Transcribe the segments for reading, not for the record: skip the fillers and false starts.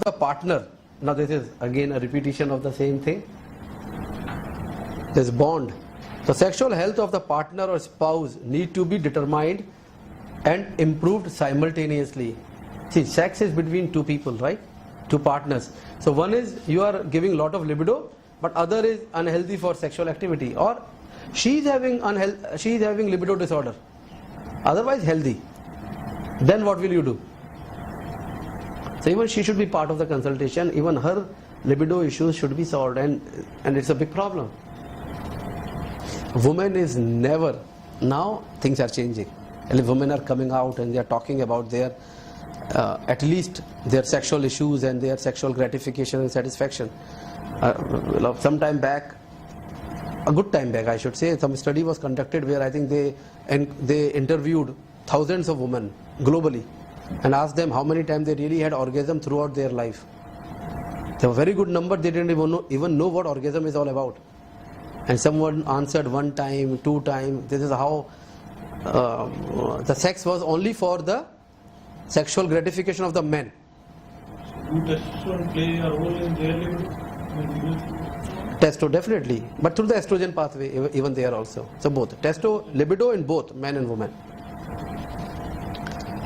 the partner, now this is again a repetition of the same thing, this bond. The sexual health of the partner or spouse need to be determined and improved simultaneously. See, sex is between two people, right? Two partners. So one is you are giving lot of libido, but other is unhealthy for sexual activity, or she is having libido disorder, otherwise healthy. Then what will you do? So even she should be part of the consultation. Even her libido issues should be solved, and it's a big problem. Women is never, now things are changing. And women are coming out and they are talking about their at least their sexual issues and their sexual gratification and satisfaction. Some time back, a good time back I should say, some study was conducted where I think they interviewed thousands of women globally and asked them how many times they really had orgasm throughout their life. They were a very good number. They didn't even know what orgasm is all about. And someone answered 1 time, 2 times. This is how the sex was only for the sexual gratification of the men. Do testosterone play a role in their libido? Testo definitely, but through the estrogen pathway, even there also. So both testo, libido in both men and women.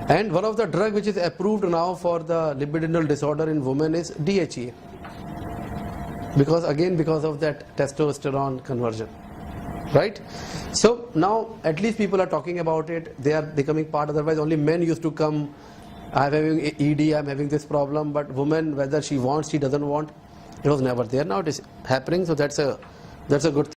And one of the drug which is approved now for the libidinal disorder in women is DHEA. Because of that testosterone conversion, right? So now at least people are talking about it. They are becoming part. Otherwise, only men used to come. I'm having ED. I'm having this problem. But woman, whether she wants, she doesn't want, it was never there. Now it is happening. So that's a good thing.